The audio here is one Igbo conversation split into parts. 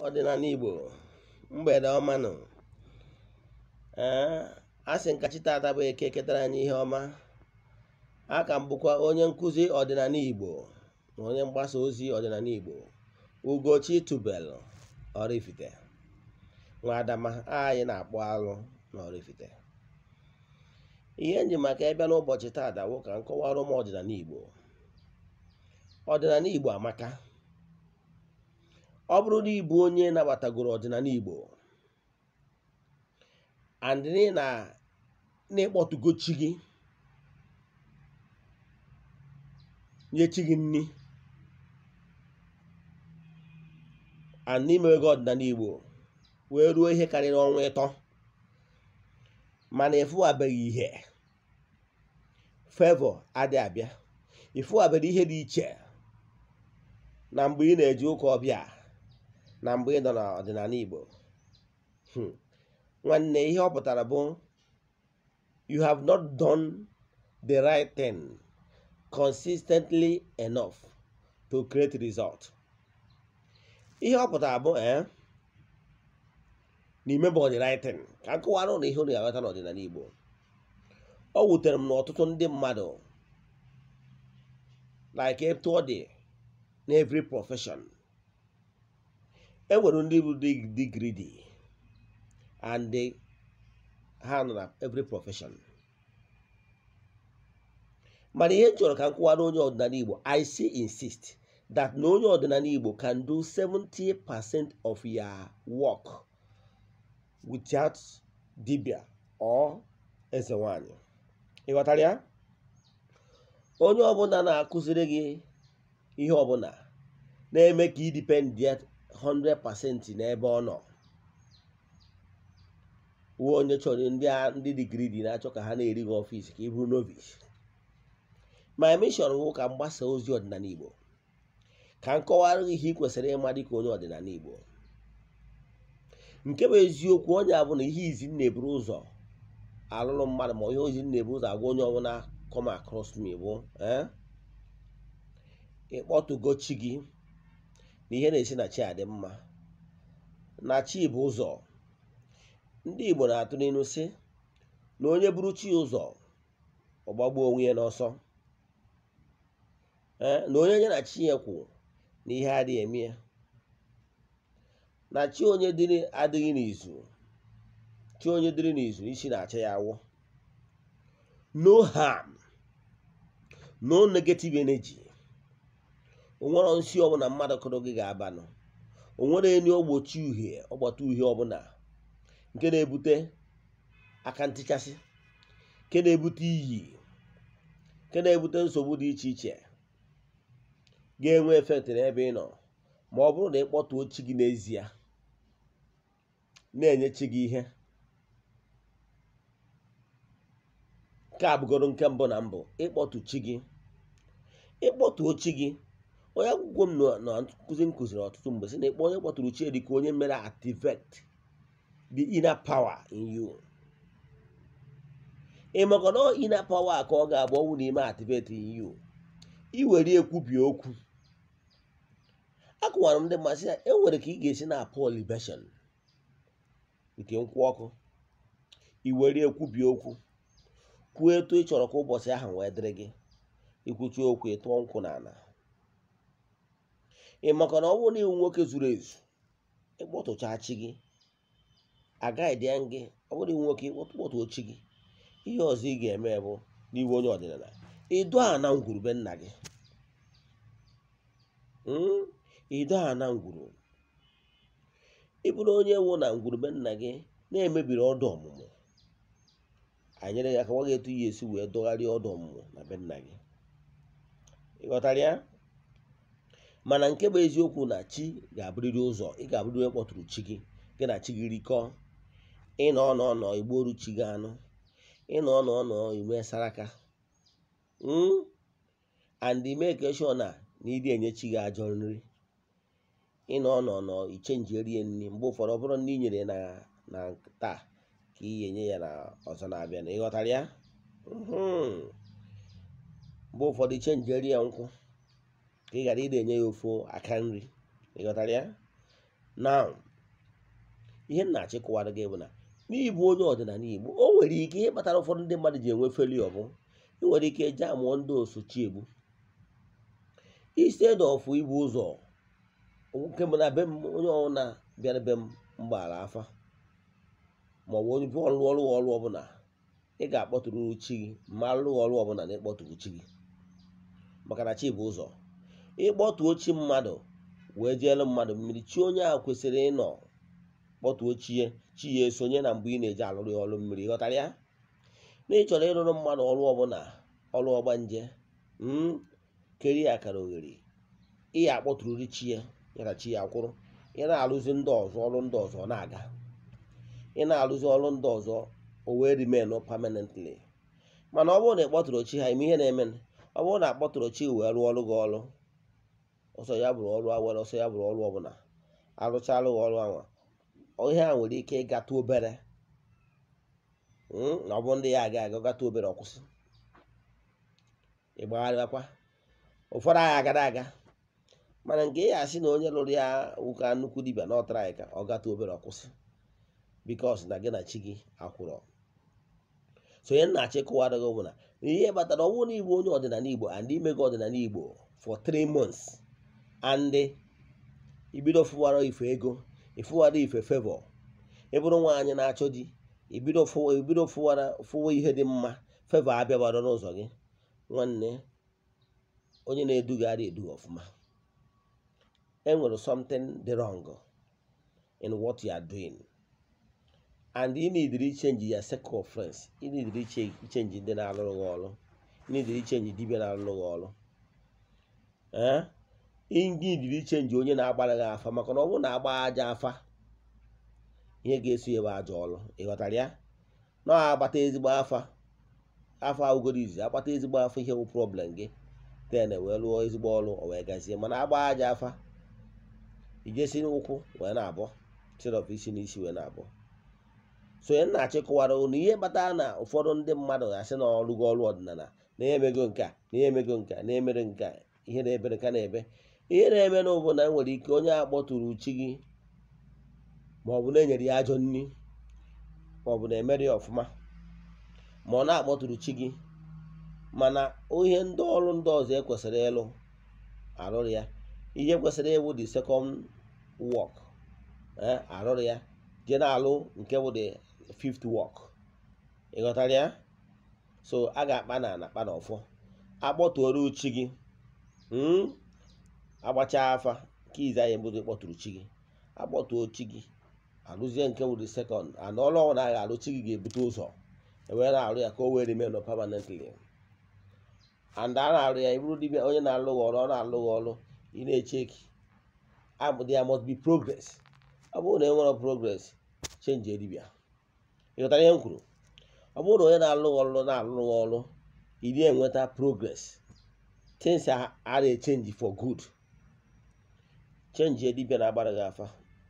Ọdịnala Igbo mgbede ọma nụ. A sị nka chitata bụ eke ketara anyị ihe ọma. Aka m bụkwa onye nkụzi ọdịnala Igbo na onye mgbasa ozi ọdịnala Igbo, Ugochi tubelu Oraifite. Nwa Adama anyị na-akpọ alụ na Oraifite. Ihe nji maka ịbịa n'ụbọchị taata bụ ka m kọwara ụmụ ọdịnala Igbo. Ọdịnala Igbo amaka. Ọ bụrụ na ị bụ onye nabatagoro ọdịnala Igbo and na-ekpọtụgo chi gị, nye chi gị nri, and n'imewego ọdịnala Igbo wee ruo ihe karịrị ọnwa 3 mana ịfụwabeghị ihe, favor adị abịa, ịfụwabeghị ihe dị iche na mgbe ị na-eji ụka ọbịa na mgbe ị nọ n'ọdịnala Igbo. Nwanne, ihe ọ pụtara bụ you have not done the right thing consistently enough to create result. Ihe ọ pụtara bụ na imebọ the right thing. Ka m kọwara na ihe unu ga-aghọta n'ọdịnala Igbo. Ọ wutere m na ọtụtụ ndị mmadụ, like etu ọ dị na every profession, enwere ndị bụ dị greedy and ha nọ na every profession. Mana ihe m chọrọ ka m kọwara onye ọdịnala Igbo, I still insist that na onye ọdịnala Igbo can do 70% of your work without dibia or Eze-Ana. Ị ghọtara ya? Onye ọbụla na-akụziri gị ihe ọbụla na-eme ka ị depend 100% n'ebe ọ nọ, uwe onye chọrọ ndị dị greedy na-achọ ka ha na-eri gị ọfịs ka ị bụrụ novice. My mission bụ ka m gbasa ozi ọdịnala Igbo, ka m kọwara gị ihe ị kwesịrị ịma dịka onye ọdịnala Igbo. Nke bụ eziokwu, onye abụ na ihe izi na-eburu ụzọ alụrụ mmadụ, ma ihe ozi na-eburu ụzọ agwa onye ọbụla come across me bụ ịkpọtụgo chi gị na ihe na-esi na chi adị mma. Na chi bụ ụzọ. Ndị Igbo na-atụ n'ilu sị na onye buru chi ụzọ ọ gbagbuo onwe ya n'ọsọ. Na onye nye na chi ya kwụ na ihe adịghị eme ya. Na chi onye adịghị n'izu, chi onye dịrị n'izu isi na-acha ya awọ. No harm, no negative energy. O nwere nsị ọbụla mmadụ kụrụ gị ga-abanụ. O nwere enyi ọgbata uhie ọbụla nke na-ebute aka ntịchasị, nke na-ebute iyi, nke na-ebute nsogbu dị iche iche ga-enwe efekt n'ebe ị nọ, ma ọ bụrụ na ị kpọtuo chi gị n'ezie, na-enye chi gị ihe. Nke a bụgoro nke mbụ na mbụ, ịkpọtu chi gị. Ịkpọtuo chi gị, onye akwụkwọ m na nkụzi nkụziri ọtụtụ mgbe sị na ịkpọ onye kpọtụrụ chi dị ka onye mere activate the inner power in you. Ịmaka na inner power ka ọ ga-abụ ọnwụ n'ime activate in you, iwere ekwubi okwu. Akụwara m ndị mmasị ya, enwere ka ị ga-esi na apụ libation nke nkwụ ọkụ, iwere ekwubi okwu, kwuo etu ị chọrọ ka ụbọchị ahụ wee dịrị gị. Ikwuchi okwu, ịtụọ nkwụ n'ala. Ịmaka na ọ bụrụ na iwu nwoke zuru ezu, ịkpọtụcha chi gị, agaghị dị gị. Ọ bụrụ iwu nwoke ịkpọtụo chi gị, ihe ọzọ ị ga-eme bụ n'iwu onye ọdịnala, ịdọ ana ngwurube nna gị. Ịdọ ana ngwuru. Ị bụrụ onye wụ na ngwurube nna gị na-emebiri ọdụ ọmụmụ, anyere ya aka nwa ga-etu ya esi wee dọgharịa ọdụ ọmụmụ na be nna gị. Ị ghọtara ya? Mana nke bụ eziokwu na chi ga-abụrịrị ụzọ. Ị ga-abụrịrị onye kpọtụrụ chi gị, gị na chi gị rikọọ. Ịnọ ọnọ igboru chi gị anụ, ịnọ ọnọ ime saraka, and ime ka sure na ịdị enye chi gị ajọ nri. Ịnọ ọnọ ichenji erie nri, mgbe ụfọdụ ọ bụrụ na ị nyere na taa ka ị enye ya na ọzọ na-abịa. Na ịghọtara ya? Mgbe ụfọdụ ichenji erie nkwụ ka ị ghara ịdị enye ya ofu aka nri. Ịghọtara ya? now ihe na-achịkọwara gị bụ na n'ịbụ onye ọdịnala Igbo o nwere ike ihe kpatara ụfọdụ ndị mmadụ ji enwe failure bụ ị nwere ike eje amụọ ndị osochiegbu instead of ibu ụzọ nke m na be m onye ọbụla bịara be m mgbaghara afa ma ọ bụ onye ọrụ ọbụla ị ga-akpọtụrụ chi gị ma alụghị ọrụ ọbụla na ịkpọtụrụ chi gị maka na chi bụ ụzọ ịkpọtuo chi mmadụ wee jeelu mmadụ mmiri chi onye ahụ kwesịrị ịnọ kpọtuo chi ya esonye na mgbe ị na-eji alụrụ ya ọrụ mmiri ghọtara ya na ị chọrọ ịrụrụ mmadụ ọrụ ọbụla ọrụ ọgbanje keri akara oghere ị ya akpọtụrụri chi ya na chi ya kwụrụ ị na-alụzi ndị ọzọ ọrụ ndị ọzọ na-aga ị na-alụzi ọrụ ndị ọzọ o wee remain permanently mana ọ bụrụ na ị kpọtụrụ chi ha ime ihe na-eme ọ bụrụ na akpọtụrụ chi wee rụọ ọrụ gị ọrụ ọsọ ya bụrụ ọrụ awere ọsọ ya bụrụ ọrụ ọbụla arụchalụ ọrụ anwa ihe a nwere ike ịgatụ obere na ọ bụ ndị ya aga gata obere ọkwụsị ịgbagharịakwa ụfọdụ agha agara aga mana nke ya asị na onye lụrụ ya ụka nnukwu dibịa na ọtara anyị ka ọ gata obere ọkwụsị bikos na gị na chi gị akwụrọ so ihe na-achị kụwara gị bụ na ihe kpatara ọnwụ na Igbo onye ọdịnala Igbo and imego ọdịnala Igbo for 3 months and ibido fụwara ife ego ịfụwara ife favor ịbụrụ nwaanyị na-achọ di ibido fụwa ihe dị mma favor abịabara n'ụzọ gị nwanne onye na-edugharị eduga ọfụma enwere something dị wrong in what you are doing and you need to change your circle of friends you need to change ndị na-alụrụ gị ọrụ you need to change dibịa na-alụrụ gị ọrụ ingidiri chenji onye na-agbara gị afa maka na ọ bụrụ na agba aja afa ihe ga-eso ebe aja ọlụ ịghọtara ya na agbata ezigbo afa ugoro izi akpata ezigbo afa ihe bụ problem gị ten wee lụọ ezigbo ọrụ o wee gazie mana agba aja afa ijesi n'ụkwụ wee na-abọ of isi n'isi wee na-abọ so ya na-achịkọwara unu ihe kpatara na ụfọdụ ndị mmadụ ga-asị na ọrụgo ọrụ ọdịnala na emego nke a na emego nke a na-emere nke a ihe na-ebere ka na-ebe ihe na-eme n'ụbụ na nwere ike onye akpọtụrụ chi gị ma ọ bụ na-enyere ya ajọ nri ma ọ bụ na-emere ya ọfụma ma ọ na-akpọtụrụ chi gị mana ihe ndị ọrụ ndị ọzọ ekwesịrị ịlụ arụrụ ya ihe kwesịrị ịwụ the second work arụrụ ya je na-alụ nke bụ the 5th work ịghọtara ya so a ga-akpa na akpa na ọfọ akpọtụrụ chi gị agbacha afa nke izi anyị mbụzi kpọtụrụ chi gị akpọtụo chi gị alụzie nke bụ the second and ọrụ ọhụrụ na alụ chi gị ga-ebute ụzọ ewee na-arụ ya ka o wee remain permanently and a na-arụ ya ibụrụ dibịa onye na-alụghị ọrụ ọ na-alụghị ọrụ ị na-echeki there must be progress ọ bụrụ na enwere progress change dibịa ịghọtara ihe m kwuru ọ bụrụ na onye na-alụghị ọrụ na-alụghị ọrụ ị na-enweta progress things are change for good change dibịa na-agbara gị afa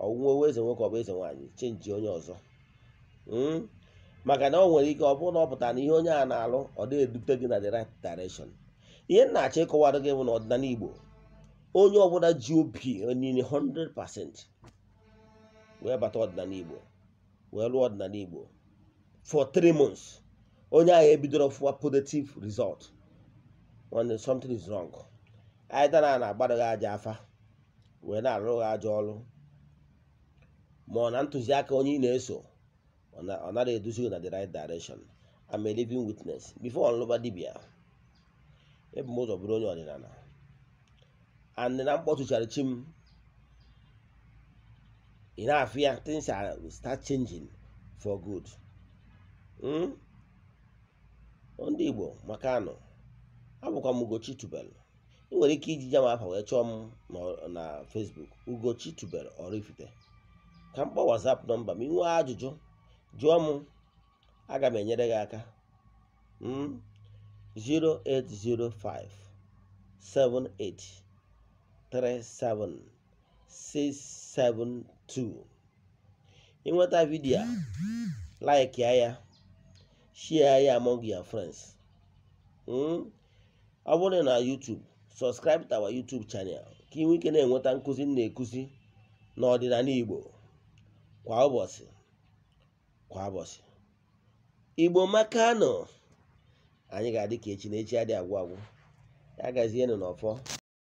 ọgwụnwe eze nwoke ọ bụ eze nwaanyị change onye ọzọ maka na ọ nwere ike ọ bụrụ na ọ pụtara na ihe onye a na-alụ ọ na-edute gị na the right direction ihe na-achọ ịkọwara gị bụ na ọdịnala Igbo onye ọbụla ji obi niile 100% wee bata ọdịnala Igbo wee lụọ ọdịnala Igbo for 3 months onye ahụ ebidoro fụwa positive result when something is wrong either na-agbara gị aja afa wee na-arụ gị aja ọrụ ma ọ na ntụziaka onye ị na-eso ọ nara eduzi na the right direction. I'm a living witness. Before ọlụba dibịa ebu m ụzọ bụrụ onye ọdịnala and na mkpọtụchara chi m ị na-afụ ya things will start changing for good. Ndị Igbo maka anụ abụkwa m Ugochi tubelu ị nwere ike iji jama afa wee chọọ m na Facebook Ugochi tubelu Oraifite ka mkpọ WhatsApp nọmba m inwe ajụjụ jụọ m aga m enyere gị aka 0805 78 37672 ịnweta vidio like ya share ya among your friends. Ọ bụrụ na YouTube subscribe to our YouTube channel ka ị nwee ike na-enweta nkụzi na-ekuzi n'ọdịnala Igbo kwa ụbọchị Igbo makanụ, anyị ga-adị ka echi na echi adị agwụ agwụ. Ya gazienụ n'ọfọ.